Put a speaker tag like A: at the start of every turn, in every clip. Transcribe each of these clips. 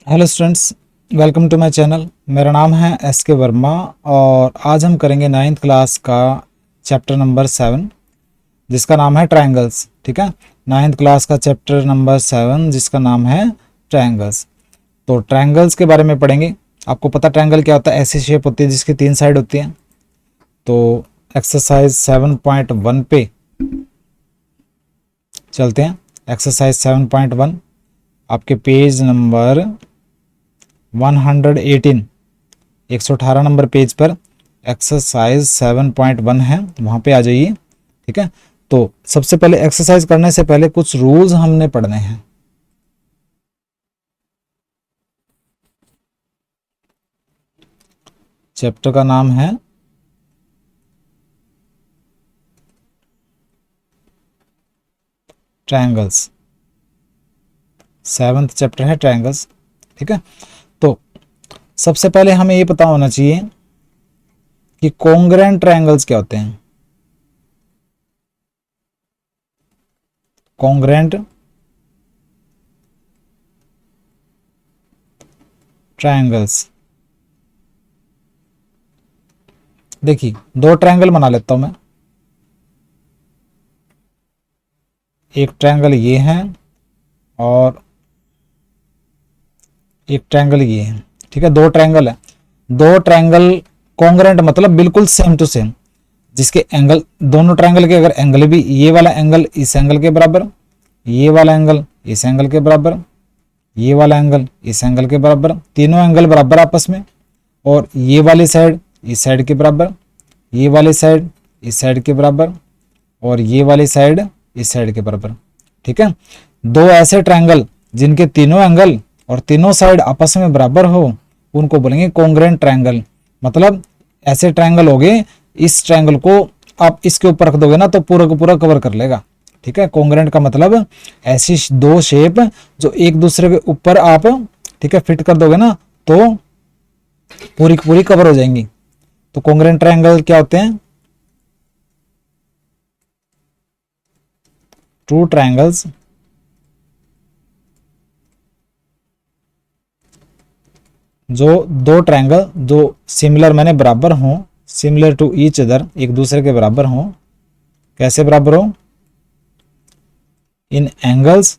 A: Hello students, welcome to my channel. मेरा नाम है एस के वर्मा और आज हम करेंगे 9th क्लास का चैप्टर नंबर 7 जिसका नाम है ट्रायंगल्स। ठीक है, 9th क्लास का चैप्टर नंबर 7 जिसका नाम है ट्रायंगल्स। तो ट्रायंगल्स के बारे में पढ़ेंगे। आपको पता ट्रायंगल क्या होता है? ऐसी शेप होती है जिसकी 3 साइड होती हैं। तो एक्सरसाइज 7.1 पे चलते हैं। एक्सरसाइज 7.1 आपके पेज नंबर 118 118 नंबर पेज पर एक्सरसाइज 7.1 है, वहां पे आ जाइए। ठीक है, तो सबसे पहले एक्सरसाइज करने से पहले कुछ रूल्स हमने पढ़ने हैं। चैप्टर का नाम है ट्रायंगल्स। 7th चैप्टर है ट्रायंगल्स। ठीक है, तो सबसे पहले हमें ये पता होना चाहिए कि कॉन्ग्रुएंट ट्रायंगल्स क्या होते हैं। कॉन्ग्रुएंट ट्रायंगल्स, देखिए दो ट्रायंगल बना लेता हूं मैं। एक ट्रायंगल ये है और एक ट्रायंगल ये है। ठीक है, दो ट्रायंगल है। दो ट्रायंगल कॉन्ग्रुएंट मतलब बिल्कुल सेम टू सेम, जिसके एंगल, दोनों ट्रायंगल के अगर एंगल भी, ये वाला एंगल इस एंगल के बराबर, ये वाला एंगल इस एंगल के बराबर, ये वाला एंगल इस एंगल के बराबर, तीनों एंगल बराबर आपस में, और ये वाली साइड इस साइड के बराबर, ये वाली साइड इस साइड के बराबर, और ये वाली साइड इस साइड के बराबर। ठीक है, दो ऐसे ट्रायंगल जिनके तीनों एंगल और तीनों साइड आपस में बराबर हो उनको बोलेंगे कॉन्ग्रुएंट ट्रायंगल। मतलब ऐसे ट्रायंगल हो गए, इस ट्रायंगल को आप इसके ऊपर रख दोगे ना तो पूरा का पूरा कवर कर लेगा। ठीक है, कॉन्ग्रुएंट का मतलब ऐसी दो शेप जो एक दूसरे के ऊपर आप, ठीक है, फिट कर दोगे ना तो पूरी की पूरी कवर हो जाएंगी। तो कॉन्ग्रुएंट ट्रायंगल क्या होते हैं? ट्रू ट्रायंगल्स जो दो ट्रायंगल जो सिमिलर माने बराबर हों, सिमिलर टू ईच अदर, एक दूसरे के बराबर हों। कैसे बराबर हो? इन एंगल्स,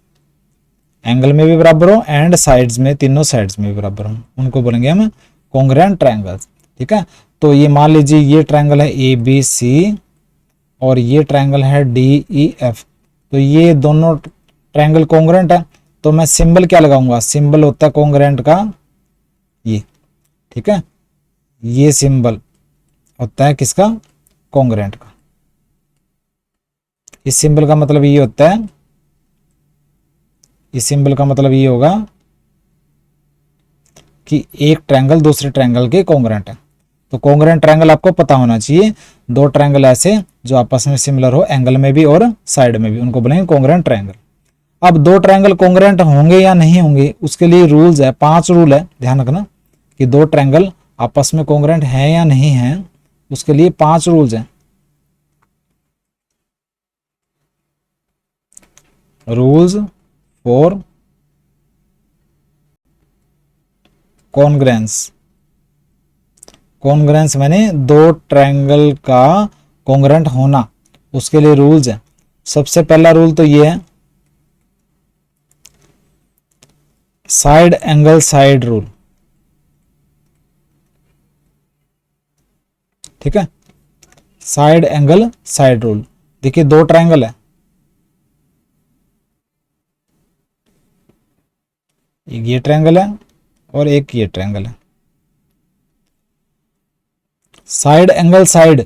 A: एंगल में भी बराबर हो, एंड साइड्स में, तीनों साइड्स में भी बराबर हो, उनको बोलेंगे हम कॉन्ग्रुएंट ट्रायंगल्स। ठीक है, तो ये मान लीजिए ये ट्रायंगल है ए बी सी और ये ट्रायंगल है डी ई एफ। तो ये दोनों ट्रायंगल कॉन्ग्रुएंट है, तो मैं सिंबल क्या लगाऊंगा? सिंबल होता है कॉन्ग्रुएंट का ये। ठीक है, ये सिंबल होता है किसका? कॉन्ग्रुएंट का। इस सिंबल का मतलब ये होता है, इस सिंबल का मतलब ये होगा कि एक ट्रायंगल दूसरे ट्रायंगल के कॉन्ग्रुएंट है। तो कॉन्ग्रुएंट ट्रायंगल आपको पता होना चाहिए, दो ट्रायंगल ऐसे जो आपस में सिमिलर हो, एंगल में भी और साइड में भी, उनको बोलेंगे कॉन्ग्रुएंट ट्रायंगल। अब दो ट्रायंगल कॉन्ग्रुएंट होंगे या नहीं होंगे उसके लिए रूल्स है, 5 रूल है, ध्यान रखना कि दो ट्रायंगल आपस में कॉन्ग्रुएंट है या नहीं है, उसके लिए 5 रूल्स हैं। Rules for congruence. कॉन्ग्रुएंस माने दो ट्रायंगल का कॉन्ग्रुएंट होना, उसके लिए रूल्स है। सबसे पहला रूल तो ये है, साइड एंगल साइड रूल। ठीक है, साइड एंगल साइड रूल। देखिए दो ट्रायंगल है, एक ये ट्रायंगल है और एक ये ट्रायंगल है। साइड एंगल साइड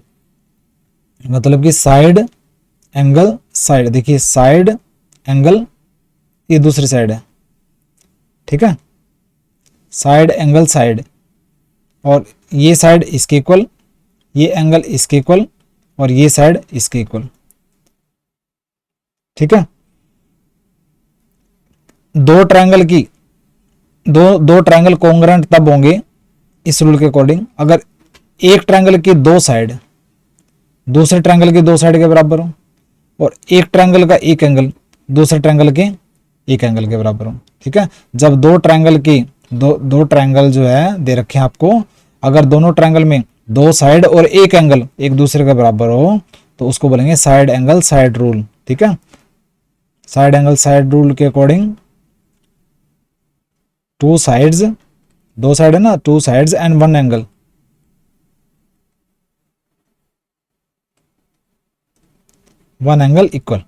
A: मतलब कि साइड एंगल साइड, देखिए साइड एंगल ये दूसरी साइड है। ठीक है, साइड एंगल साइड, और ये साइड इसके इक्वल, ये एंगल इसके इक्वल, और ये साइड इसके इक्वल। ठीक है, दो ट्रायंगल की दो ट्रायंगल कॉन्ग्रुएंट तब होंगे इस रूल के अकॉर्डिंग अगर एक ट्रायंगल की दो साइड दूसरे ट्रायंगल की दो साइड के बराबर हो, और एक ट्रायंगल का एक एंगल दूसरे ट्रायंगल के एक एंगल के बराबर हो। ठीक है, जब दो ट्रायंगल की दो ट्रायंगल जो है दे रखे हैं आपको, अगर दोनों ट्रायंगल में दो साइड और एक एंगल एक दूसरे के बराबर हो तो उसको बोलेंगे साइड एंगल साइड रूल। ठीक है, साइड एंगल साइड रूल के अकॉर्डिंग टू साइड्स, दो साइड है ना, two sides and one angle, one angle equal,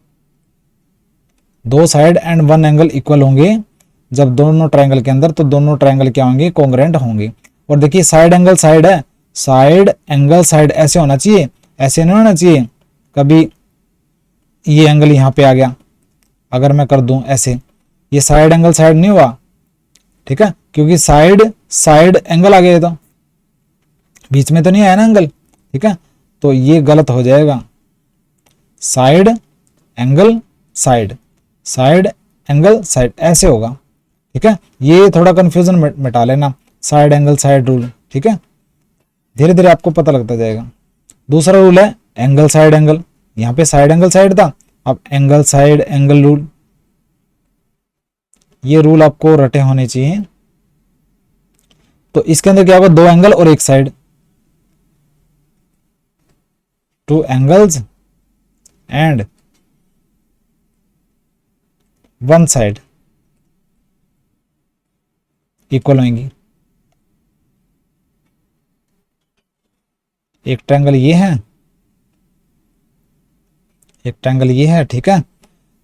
A: दो side and one angle equal होंगे जब दोनों ट्रायंगल के अंदर, तो दोनों ट्रायंगल क्या होंगे, कॉन्ग्रुएंट होंगे। और देखिए साइड एंगल साइड है, साइड एंगल साइड ऐसे होना चाहिए, ऐसे नहीं होना चाहिए। कभी ये एंगल यहां पे आ गया, अगर मैं कर दूं ऐसे, ये साइड एंगल साइड नहीं हुआ। ठीक है, क्योंकि साइड साइड एंगल आ गया, तो बीच में तो नहीं आया ना एंगल। ठीक है, तो ये गलत हो जाएगा, side angle side, side angle side ऐसे होगा। ठीक है, ये थोड़ा कंफ्यूजन मिटा लेना, साइड एंगल साइड रूल। ठीक है, धीरे धीरे आपको पता लगता जाएगा। दूसरा रूल है एंगल साइड एंगल, यहां पे साइड एंगल साइड था, अब एंगल साइड एंगल रूल। ये रूल आपको रटे होने चाहिए। तो इसके अंदर क्या होगा, दो एंगल और एक side, two angles and one side equal होंगी। एक ट्रायंगल ये है, एक ट्रायंगल ये है। ठीक है,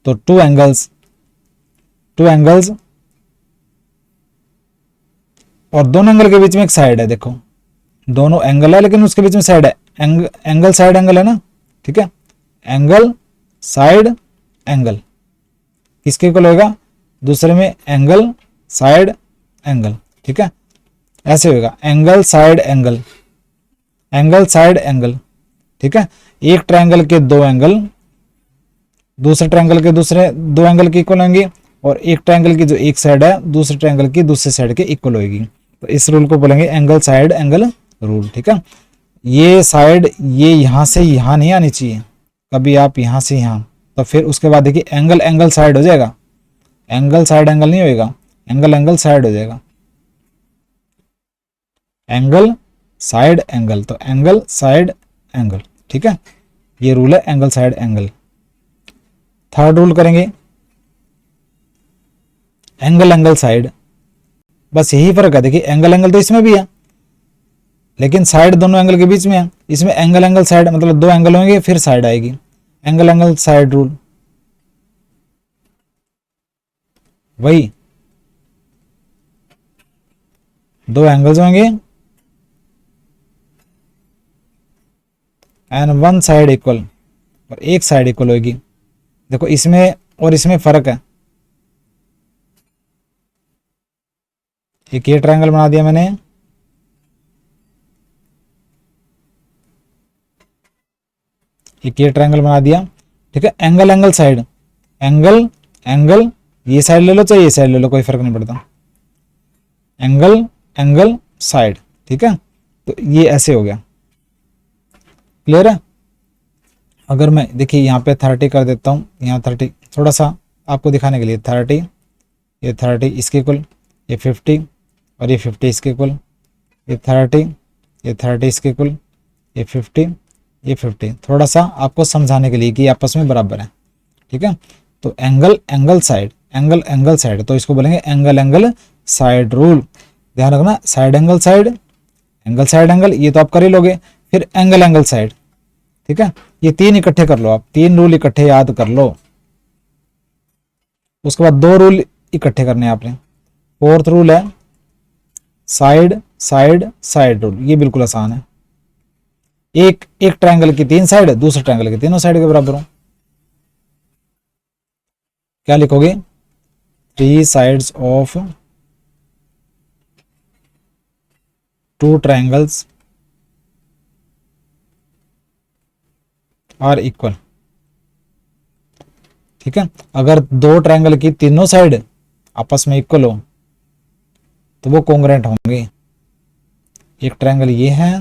A: तो टू एंगल्स और दोनों एंगल के बीच में एक साइड है। देखो दोनों एंगल है लेकिन उसके बीच में साइड है, एंगल साइड एंगल है ना। ठीक है, एंगल साइड एंगल किसके इक्वल होगा, दूसरे में एंगल साइड एंगल। ठीक है, ऐसे होगा angle side angle, angle side angle. ठीक है, एक ट्रायंगल के दो एंगल दूसरे ट्रायंगल के दूसरे दो एंगल के इक्वल होंगे, और एक ट्रायंगल की जो एक साइड है दूसरे ट्रायंगल की दूसरे साइड के इक्वल होगी। तो इस रूल को बोलेंगे एंगल साइड एंगल रूल। ठीक है, ये साइड ये यहां से यहां नहीं आनी चाहिए, कभी आप यहां से यहां, तो फिर उसके बाद देखिए एंगल एंगल साइड हो जाएगा, एंगल साइड एंगल नहीं होएगा, एंगल एंगल साइड हो जाएगा, एंगल साइड एंगल, तो एंगल साइड एंगल। ठीक है, ये रूल है angle side angle. Third rule करेंगे एंगल एंगल साइड, बस यही फर्क है। देखिए एंगल एंगल तो इसमें भी है लेकिन साइड दोनों एंगल के बीच में है, इसमें एंगल एंगल साइड मतलब दो एंगल होंगे फिर साइड आएगी, एंगल एंगल साइड रूल। वही दो एंगल्स होंगे एंड वन साइड इक्वल, और एक साइड इक्वल होगी। देखो इसमें और इसमें फर्क है, एक ये ट्रायंगल बना दिया मैंने, एक ये ट्रायंगल बना दिया। ठीक है, angle angle side, angle angle ये साइड ले लो चाहे ये साइड ले लो, कोई फर्क नहीं पड़ता, एंगल एंगल साइड। ठीक है, तो ये ऐसे हो गया, क्लियर है। अगर मैं देखिए यहाँ पे 30 कर देता हूँ, यहाँ 30 थोड़ा सा आपको दिखाने के लिए, 30 ये 30 इसके इक्वल, ये 50 और ये 50 इसके इक्वल, ये 30 ये 30 इसके इक्वल, ये 50 ये 50, थोड़ा सा आपको समझाने के लिए कि आपस में बराबर है। ठीक है, तो angle angle side, angle angle side, तो इसको बोलेंगे एंगल एंगल साइड रूल। ध्यान रखना, side angle side, angle side angle ये तो आप कर ही लोगे, फिर एंगल एंगल साइड। ठीक है, ये तीन इकट्ठे कर लो आप, तीन रूल इकट्ठे याद कर लो। उसके बाद दो रूल इकट्ठे करने हैं आपने। फोर्थ रूल है साइड साइड साइड रूल, ये बिल्कुल आसान है। एक ट्रायंगल की तीन साइड दूसरे ट्रायंगल के तीनों साइड के बराबर हो, क्या लिखोगे, 3 sides of 2 triangles are equal. ठीक है, अगर दो ट्रायंगल की तीनों साइड आपस में इक्वल हो तो वो कॉन्ग्रुएंट होंगे। एक ट्रायंगल ये है,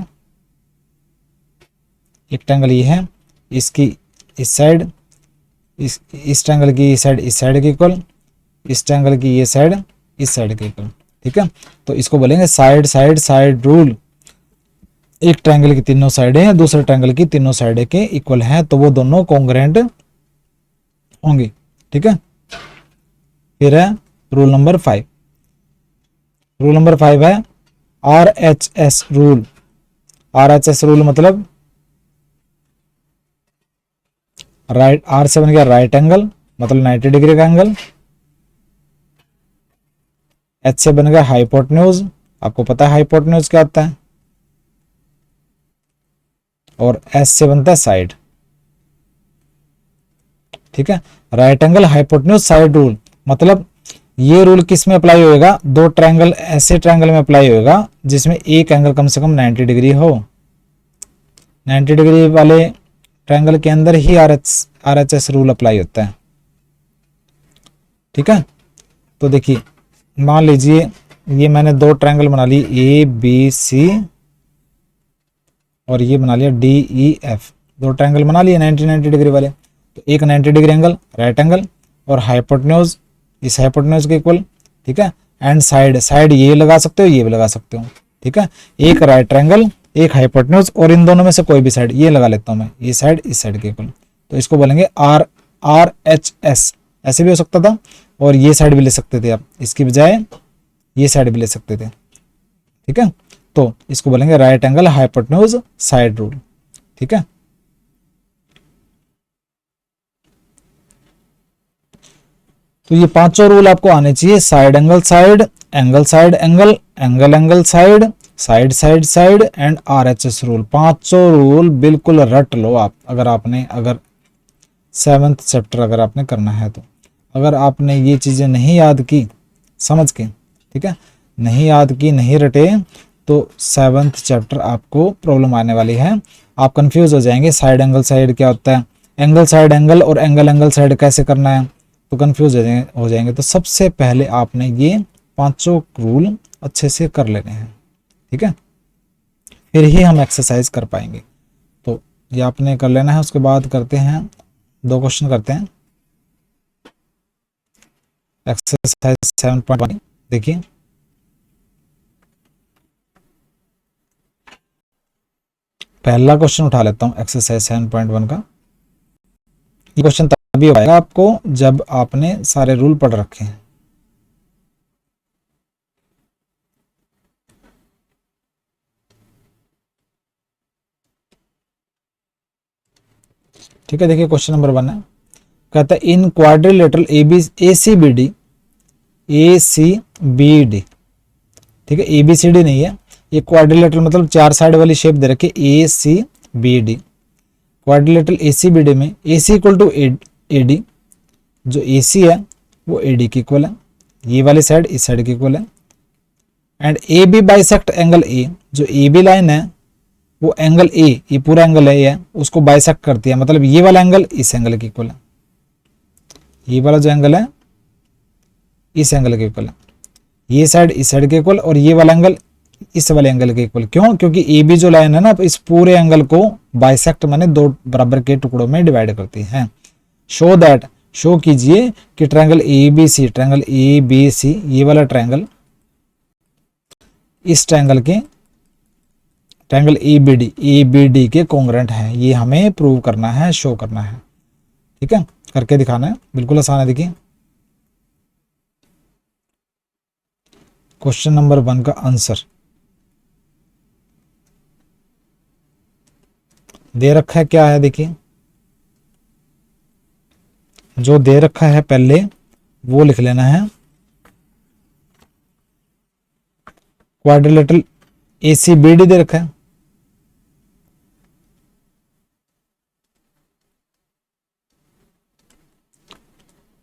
A: एक ट्रायंगल ये है, इसकी इस साइड इस ट्रायंगल की साइड इस साइड के इक्वल, इस ट्रायंगल की ये साइड इस साइड के इक्वल। ठीक है, तो इसको बोलेंगे साइड साइड साइड रूल। एक ट्रायंगल की तीनों साइडें दूसरे ट्रायंगल की तीनों साइडें के इक्वल हैं तो वो दोनों कॉन्ग्रुएंट होंगी। ठीक है, फिर है रूल नंबर 5। रूल नंबर 5 है RHS रूल। RHS रूल मतलब राइट, R से बन गया राइट एंगल मतलब 90 डिग्री का एंगल, H से बन गया हाइपोटेन्यूज, आपको पता है हाइपोटेन्यूज क्या होता है, और S से बनता है साइड। ठीक है, right angle hypotenuse side rule मतलब ये रूल किस में अप्लाई होएगा, दो ट्रायंगल ऐसे ट्रायंगल में अप्लाई होएगा जिसमें एक एंगल कम से कम 90 डिग्री हो। 90 डिग्री वाले ट्रायंगल के अंदर ही RHS रूल अप्लाई होता है। ठीक है, तो देखिए मान लीजिए ये मैंने दो ट्रायंगल बना ली ABC और ये बना लिया DEF, दो ट्रायंगल बना लिए 90 डिग्री वाले। तो एक 90 डिग्री एंगल राइट एंगल और हाइपोटेन्यूज इस हाइपोटेन्यूज के इक्वल। ठीक है, एंड साइड, साइड ये लगा सकते हो ये भी लगा सकते हो। ठीक है, एक राइट एंगल एक हाइपोटेन्यूज और इन दोनों में से कोई भी साइड ये लगा लेता हूं मैं, ये साइड इस साइड के इक्वल, तो इसको बोलेंगे RHS। ऐसे भी हो सकता था और ये साइड भी ले सकते थे आप, इसकी बजाय ये साइड भी ले सकते थे। ठीक है, तो इसको बोलेंगे right angle hypotenuse side rule. ठीक है, तो ये पांचों रूल आपको आने चाहिए, side angle side, angle side angle, angle angle side, side side side and RHS rule. पांचों रूल बिल्कुल रट लो आप, अगर 7th चैप्टर अगर आपने करना है तो। अगर आपने ये चीजें नहीं याद की समझ के, ठीक है, नहीं याद की नहीं रटे तो 7th चैप्टर आपको प्रॉब्लम आने वाली है। आप कंफ्यूज हो जाएंगे साइड एंगल साइड क्या होता है, एंगल साइड एंगल और एंगल एंगल साइड कैसे करना है, तो कंफ्यूज हो जाएंगे। तो सबसे पहले आपने ये पांचों रूल अच्छे से कर लेने हैं। ठीक है, फिर ही हम एक्सरसाइज कर पाएंगे। तो ये आपने कर लेना है। उसके बाद करते हैं दो क्वेश्चन करते हैं। एक्सरसाइज 7.1 देखिए, पहला क्वेश्चन उठा लेता हूं एक्सरसाइज 7.1 का। ये क्वेश्चन तभी आएगा आपको जब आपने सारे रूल पढ़ रखे हैं। ठीक है, देखिए क्वेश्चन नंबर 1 है, कहता है इन क्वाड्रिलेटरल ACBD, ठीक है, ABCD नहीं है, ये क्वाड्रिलेटरल मतलब चार साइड वाली शेप दे रखी ACBD। क्वाड्रिलेटरल ACBD में AC इक्वल टू AD, जो AC है वो AD की इक्वल है, ये वाली साइड इस साइड की इक्वल है, and AB bisect angle A, जो AB लाइन है वो एंगल A, ये पूरा एंगल है ये, उसको बाइसेक्ट करती है, मतलब ये वाला एंगल इस एंगल के इक्वल है, ये वाला जो एंगल है इस एंगल के इक्वल है, ये साइड इस साइड के इक्वल और ये वाला एंगल इस वाले एंगल के इक्वल। क्यों? क्योंकि AB जो लाइन है ना इस पूरे एंगल को बाइसेक्ट माने दो बराबर के टुकड़ों में डिवाइड करती है। शो दैट, शो कीजिए कि ट्रायंगल ABC, ये वाला ट्रायंगल इस ट्रायंगल ABD के कॉन्ग्रुएंट है। ये हमें प्रूव करना है, शो करना है। ठीक है, करके दिखाना है, बिल्कुल आसान है। देखिए क्वेश्चन नंबर 1 का आंसर दे रखा है, क्या है देखिए, जो दे रखा है पहले वो लिख लेना है। क्वाड्रिलेटरल ACBD दे रखा है,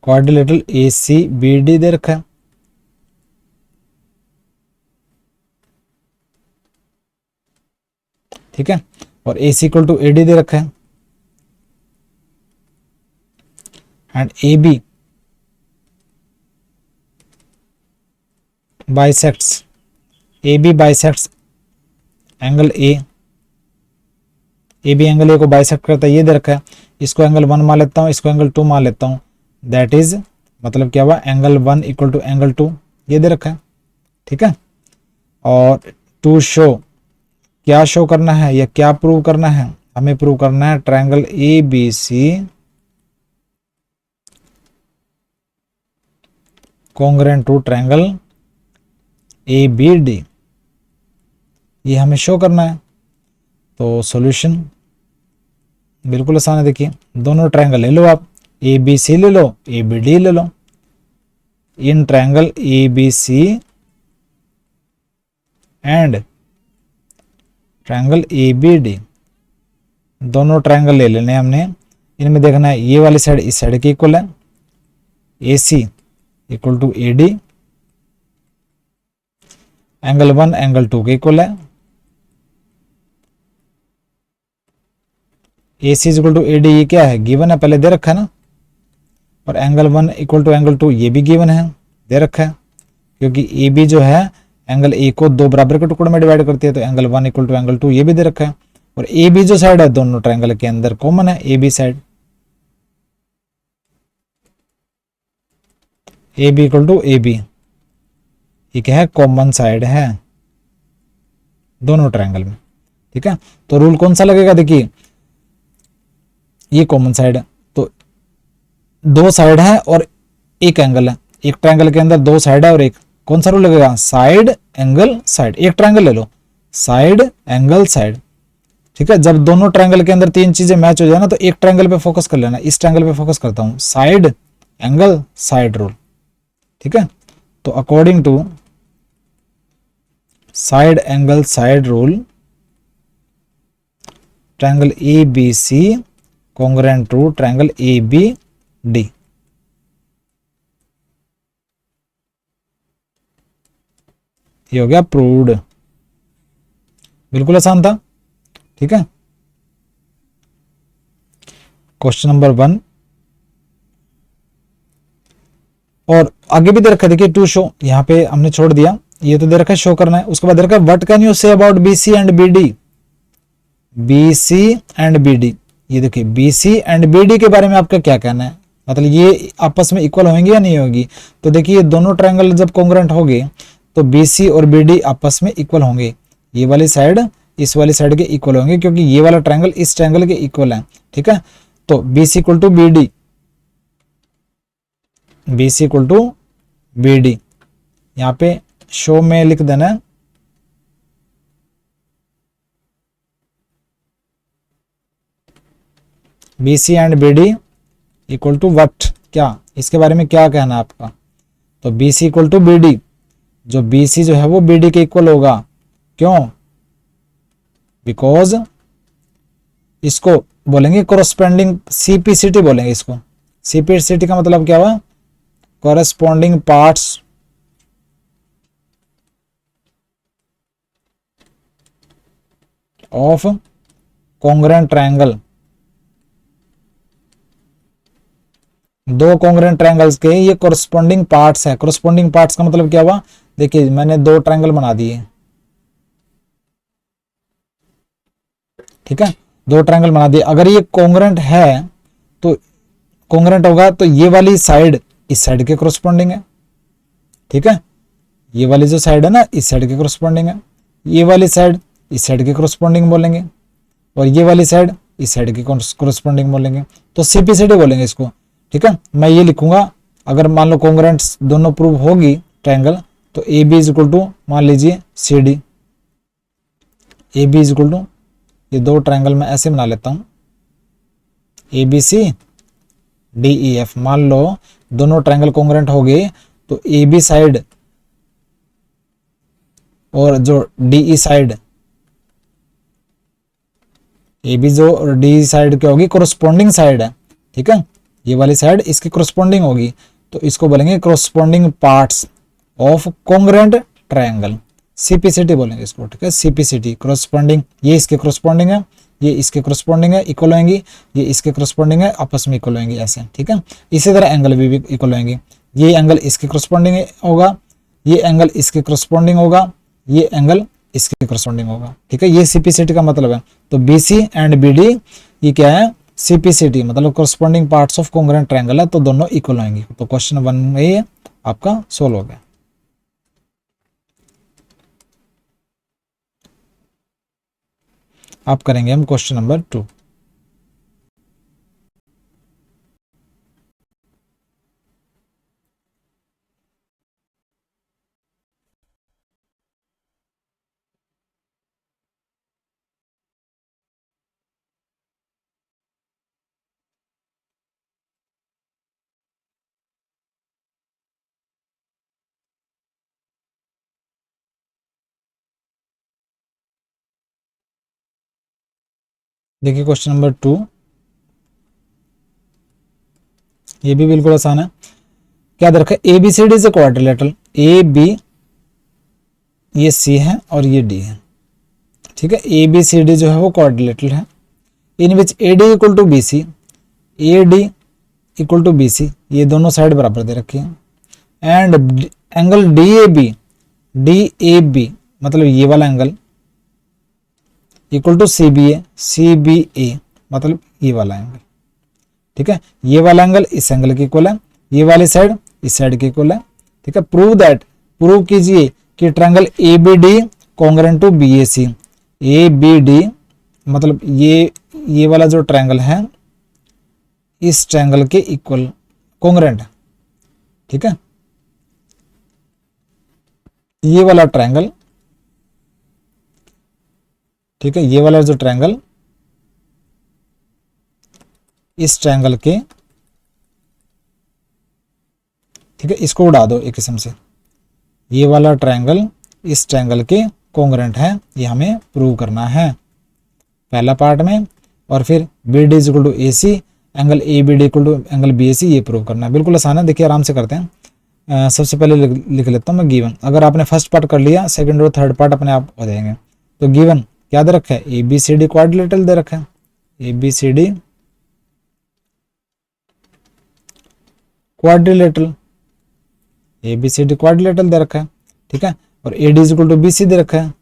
A: क्वाड्रिलेटरल ACBD दे रखा है, ठीक है, और AC इक्वल टू AD दे रखा है, and AB bisects angle A, AB angle A को बाइसेक्ट करता है, ये दे रखा है। इसको एंगल 1 मान लेता हूँ, इसको एंगल 2 मान लेता हूँ, दैट इज मतलब क्या हुआ, एंगल 1 इक्वल टू एंगल 2, ये दे रखा है। ठीक है। और टू शो, क्या शो करना है या क्या प्रूव करना है, हमें प्रूव करना है triangle A B C congruent to triangle A B D, ये हमें शो करना है। तो सॉल्यूशन बिल्कुल आसान है। देखिए दोनों ट्रायंगल ले लो आप, ए बी सी ले लो, ए बी डी ले लो। In triangle A B C and triangle A B D, दोनों ट्रायंगल ले लेने हमने। इनमें देखना है ये वाली साइड इस साइड के इक्वल है, A C equal to A D, angle 1 angle 2 के इक्वल है, A C equal to A D, ये क्या है गिवन है, पहले दे रखा है ना। और एंगल 1 इक्वल टू एंगल 2 ये भी गिवन है, दे रखा है, क्योंकि ए बी जो है एंगल ए को दो बराबर के टुकड़ों में डिवाइड करती है। तो एंगल 1 इक्वल टू एंगल 2 ये भी दे रखा है। और ए बी जो साइड है दोनों ट्रायंगल के अंदर कॉमन है, A B side, A B equal to A B, ये क्या है कॉमन साइड है दोनों ट्रायंगल में, ठीक है। तो रूल कौन सा लगेगा, देखिए ये कॉमन साइड है, तो दो साइड है और एक एंगल है, एक ट्रायंगल के अंदर दो साइड है और एक, कौन सा रूल लगेगा, साइड एंगल साइड। एक ट्रायंगल ले लो, साइड एंगल साइड, ठीक है। जब दोनों ट्रायंगल के अंदर तीन चीजें मैच हो जाए ना, तो एक ट्रायंगल पे फोकस कर लेना। इस ट्रायंगल पे फोकस करता हूं, साइड एंगल साइड रूल, ठीक है। तो according to side angle side rule, triangle A B C congruent to triangle A B D. ये हो गया प्रूव्ड, बिल्कुल आसान था, ठीक है। क्वेश्चन नंबर 1 और आगे भी दे रखा है, देखिए टू शो, यहां पे हमने छोड़ दिया, ये तो दे रखा है शो करना है। उसके बाद दे रखा है what can you say about B C and B D, B C and B D. ये देखिए B C and B D के बारे में आपका क्या कहना है, मतलब ये आपस में इक्वल होंगे या नहीं होगी। तो देखिए ये दोनों ट्रायंगल जब कॉन्ग्रुएंट होंगे तो बी सी और बी डी आपस में इक्वल होंगे, ये वाली साइड इस वाली साइड के इक्वल होंगे, क्योंकि ये वाला ट्रायंगल इस ट्रायंगल के इक्वल है, ठीक है। तो B C equal to B D, B C equal to B D, यहाँ पे शो में लिख देना है B C and B D equal to what, क्या इसके बारे में क्या कहना है आपका। तो B C equal to B D, जो बी सी जो है वो बी डी के इक्वल होगा, क्यों, बिकॉज इसको बोलेंगे कोरस्पोंडिंग सीपीसीटी बोलेंगे इसको। सीपीसीटी का मतलब क्या हुआ, corresponding parts of congruent triangle, दो कॉन्ग्रुएंट ट्रायंगल्स के ये कोरस्पोंडिंग पार्ट्स है। कोरस्पोंडिंग पार्ट्स का मतलब क्या हुआ, देखिए मैंने दो ट्रायंगल बना दिए, ठीक है, दो ट्रायंगल बना दिए। अगर ये कॉन्ग्रुएंट है तो कॉन्ग्रुएंट होगा तो ये वाली साइड इस साइड के कोरस्पोंडिंग है, ठीक है। ये वाली जो साइड है ना इस साइड के कोरस्पोंडिंग है, ये वाली साइड इस साइड के कोरस्पोंडिंग बोलेंगे, और ये वाली साइड इस साइड के कोरस्पोंडिंग बोलेंगे। तो सीपीसीटी बोलेंगे इसको, ठीक है। मैं ये लिखूंगा, अगर मान लो कॉन्ग्रुएंट्स दोनों प्रूव होगी ट्रायंगल, तो A B is equal to मान लीजिए C D, A B is equal to, ये दो ट्रायंगल मैं ऐसे बना लेता हूं, A B C D E F. मान लो दोनों ट्रायंगल कॉन्ग्रुएंट हो गए तो ए बी साइड और जो D E side, A B जो और डी साइड क्या होगी, कोरस्पोंडिंग साइड है, ठीक है। ये वाली साइड इसकी कोरस्पोंडिंग होगी, तो इसको बोलेंगे corresponding parts of congruent triangle, CPCT बोलेंगे इसको, ठीक है। सीपीसीटी कोरस्पोंडिंग, ये इसके कोरस्पोंडिंग है, ये इसके कोरस्पोंडिंग है, इक्वल होंगी, ये इसके कोरस्पोंडिंग है, आपस में इक्वल होंगी ऐसे, ठीक है। इसी तरह एंगल भी इक्वल होंगे, ये एंगल इसके कोरस्पोंडिंग होगा, ये एंगल इसके कोरस्पोंडिंग होगा, ये एंगल इसके कोरस्पोंडिंग होगा, ठीक है। ये सीपीसीटी का मतलब है। तो बीसी एंड बीडी ये क्या है, सीपीसीटी मतलब corresponding parts of congruent triangle है, तो दोनों इक्वल होंगे। तो क्वेश्चन 1 में आपका सोल्व हो गया। आप करेंगे हम क्वेश्चन नंबर 2। देखिए क्वेश्चन नंबर 2, ये भी बिल्कुल आसान है। क्या दे रखा है, A B C D is a quadrilateral, A B ये सी है और ये डी है, ठीक है। ए बी सी डी जो है वो क्वाड्रिलेटरल है, in which A D equal to B C, A D equal to B C, ये दोनों साइड बराबर दे रखी है। And angle D A B मतलब ये वाला angle equal to C B A मतलब ये वाला एंगल, ठीक है। ये वाला एंगल इस एंगल के इक्वल है, ये वाली साइड इस साइड के इक्वल है, ठीक है। प्रूव कीजिए कि triangle A B D congruent to B A C, A B D मतलब ये वाला जो ट्रायंगल है इस ट्रायंगल के इक्वल कॉन्ग्रेंट है, ठीक है। ये वाला ट्रायंगल, ठीक है, ये वाला जो ट्रायंगल इस ट्रायंगल के, ठीक है, इसको उड़ा दो एक किस्म से, ये वाला ट्रायंगल इस ट्रायंगल के कॉन्ग्रेंट है, ये हमें प्रूव करना है पहला पार्ट में। और फिर B D equal to A C, angle A B D equal to angle B A C, ये प्रूव करना है। बिल्कुल आसान है, देखिए आराम से करते हैं। सबसे पहले लिख लेता हूँ मैं गिवन। अगर आपने फर्स्ट पार्ट कर लिया, सेकंड और थर्ड पार्ट अपने आप हो जाएंगे। तो गिवन क्या दे रखा है, A B C D quadrilateral दे रखा है, A B C D quadrilateral, A B C D quadrilateral दे रखा है, ठीक है। और A D equal to B C दे रखा है,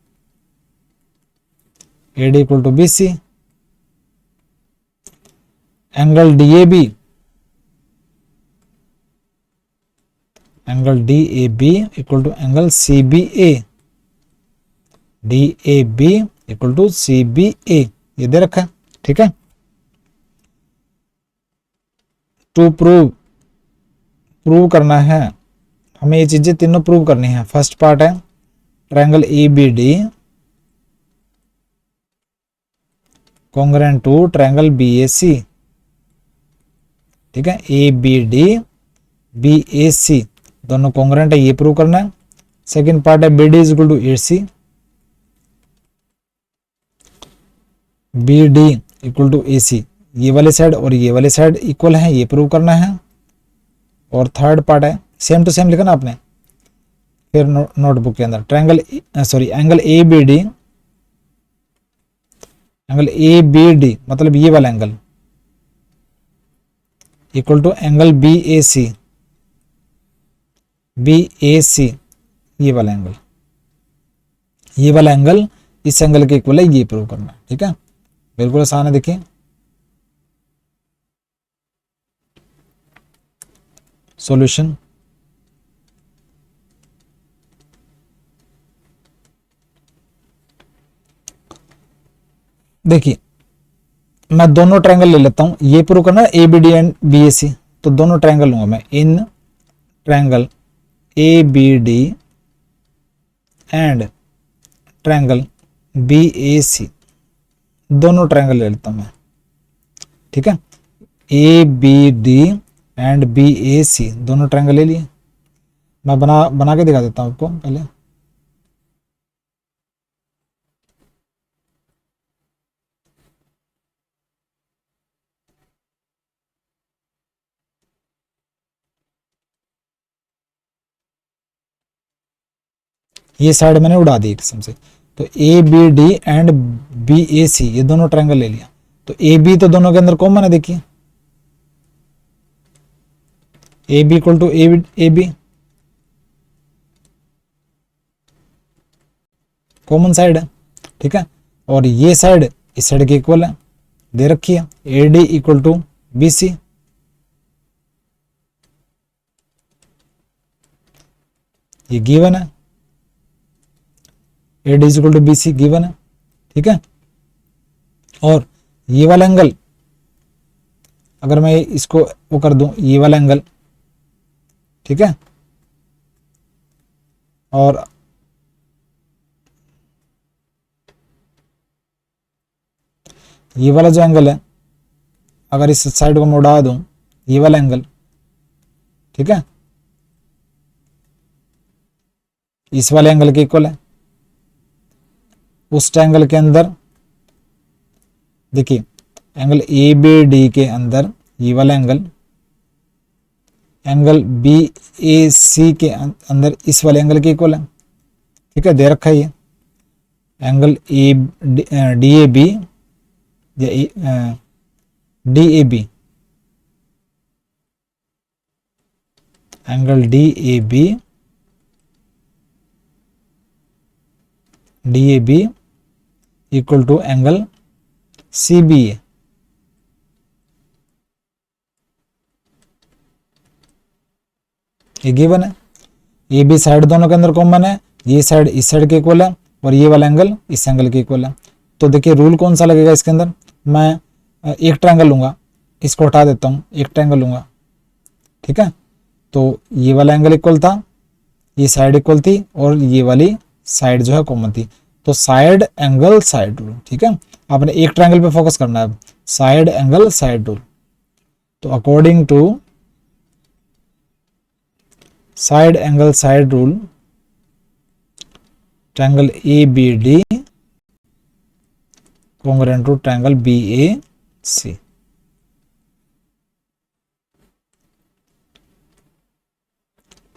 A: A D equal to B C, angle D A B, angle D A B equal to angle C B A, D A B equal to C B A, ये दे रखा है, ठीक है। To prove करना है हमें, ये चीजें तीनों प्रूव करनी है। फर्स्ट पार्ट है triangle A B D congruent to triangle B A C, ठीक है। A B D B A C दोनों कॉन्ग्रेंट है, ये प्रूव करना है। सेकंड पार्ट है B D is equal to A C, B D equal to A C, ये वाले साइड और ये वाले साइड इक्वल है, ये प्रूव करना है। और थर्ड पार्ट है सेम टू सेम लिखना आपने फिर नोटबुक के अंदर, angle A B D, angle A B D मतलब ये वाला angle equal to angle B A C, B A C ये वाला एंगल, ये वाला एंगल इस एंगल के इक्वल है, ये प्रूव करना है, ठीक है। बिल्कुल आसान है, देखिए सॉल्यूशन। देखिए मैं दोनों ट्रायंगल ले लेता हूं, ये प्रूव करना है A B D and B A C, तो दोनों ट्रायंगल लूंगा मैं। In triangle A B D and triangle B A C, दोनों ट्रायंगल ले लेता हूं मैं, ठीक है। A B D and B A C दोनों ट्रायंगल ले लिए। मैं बना के दिखा देता हूं आपको पहले। ये साइड मैंने उड़ा दी किस्म से, तो A B D and B A C ये दोनों ट्रायंगल ले लिया। तो ए बी तो दोनों के अंदर कॉमन है, देखिए A B equal to A B common side है, ठीक है। और ये साइड इस साइड के इक्वल है, दे रखी है A D equal to B C, ये गिवन है, A D equal to B C given है, ठीक है। और ये वाला एंगल अगर मैं इसको वो कर दूं, ये वाला एंगल, ठीक है, और ये वाला जो एंगल है अगर इस साइड को मैं उड़ा दूं, ये वाला एंगल, ठीक है, इस वाले एंगल के इक्वल है। उस ट्रायंगल के अंदर देखिए एंगल ए बी डी के अंदर ये वाला एंगल, एंगल बी ए सी के अंदर इस वाले एंगल के इक्वल है, ठीक है, दे रखा है ये एंगल ए डी ए बी या D A B, angle D A B equal to angle C B A. ये गिवन है, ये भी साइड दोनों के अंदर कॉमन है, ये साइड इस साइड के इक्वल है और ये वाला एंगल इस एंगल के इक्वल है। तो देखिए रूल कौन सा लगेगा इसके अंदर, मैं एक ट्रायंगल लूंगा, इसको हटा देता हूं, एक ट्रायंगल लूंगा, ठीक है, तो ये वाला एंगल इक्वल था, ये साइड इक्वल थी और ये वाली साइड जो है कॉमन थी, तो साइड एंगल साइड रूल, ठीक है, आपने एक ट्रायंगल पे फोकस करना है, साइड एंगल साइड रूल। तो according to side angle side rule, triangle A B D congruent to triangle BAC।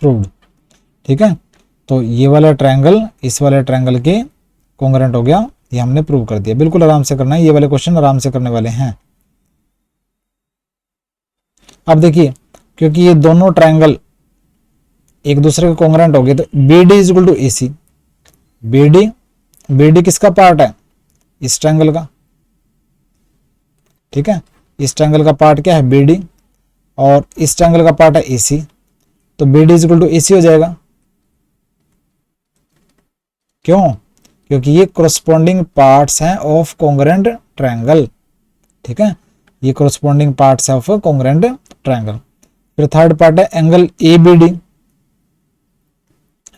A: Proved, ठीक है, तो ये वाला ट्रायंगल इस वाले ट्रायंगल के कॉन्ग्रुएंट हो गया, ये हमने प्रूव कर दिया। बिल्कुल आराम से करना है, ये वाले क्वेश्चन आराम से करने वाले हैं। अब देखिए क्योंकि ये दोनों ट्रायंगल एक दूसरे के कॉन्ग्रुएंट हो गए, तो BD is equal to AC। BD किसका पार्ट है, इस ट्रायंगल का, ठीक है, इस ट्रायंगल का पार्ट क्या है BD और इस ट्रायंगल का पार्ट है AC, तो BD is equal to AC हो जाएगा। क्यों, क्योंकि ये कोरस्पॉन्डिंग पार्ट्स हैं ऑफ कॉन्ग्रुएंट ट्रायंगल, ठीक है, ये corresponding parts of congruent triangle. फिर थर्ड पार्ट है एंगल ABD,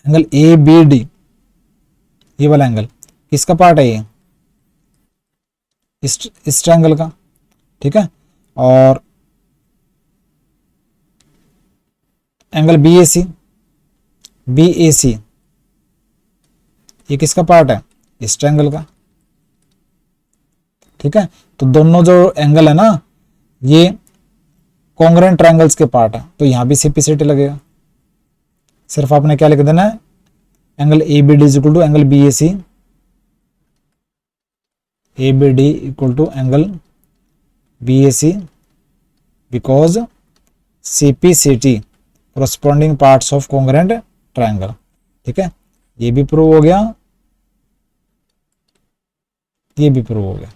A: एंगल ABD ये वाला एंगल किसका पार्ट है, ये इस ट्रायंगल का, ठीक है, और एंगल BAC ये किसका पार्ट है, इस ट्रायंगल का, ठीक है, तो दोनों जो एंगल है ना ये कॉन्ग्रुएंट ट्रायंगल्स के पार्ट है, तो यहां भी CPCT लगेगा। सिर्फ आपने क्या लिख देना है, angle ABD is equal to angle BAC, ABD equal to angle BAC because CPCT corresponding parts of congruent triangle, ठीक है, ये भी प्रूव हो गया, ये भी प्रूव हो गया।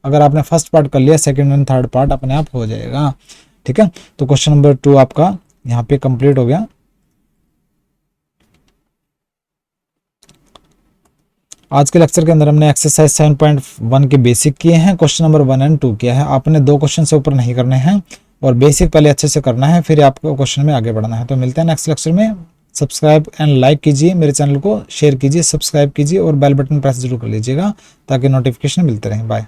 A: अगर आपने फर्स्ट पार्ट कर लिया, सेकंड एंड थर्ड पार्ट अपने आप हो जाएगा, ठीक है। तो क्वेश्चन नंबर 2 आपका यहाँ पे कंप्लीट हो गया। आज के लेक्चर के अंदर हमने एक्सरसाइज 7.1 के बेसिक किए हैं, क्वेश्चन नंबर 1 और 2 किया है। आपने 2 क्वेश्चन से ऊपर नहीं करने हैं और बेसिक पहले अच्छे से करना है, फिर आपको क्वेश्चन में आगे बढ़ना है। तो मिलते हैं नेक्स्ट लेक्चर में। सब्सक्राइब एंड लाइक कीजिए, मेरे चैनल को शेयर कीजिए, सब्सक्राइब कीजिए और बेल बटन प्रेस जरूर कर लीजिएगा ताकि नोटिफिकेशन मिलते रहें। बाय।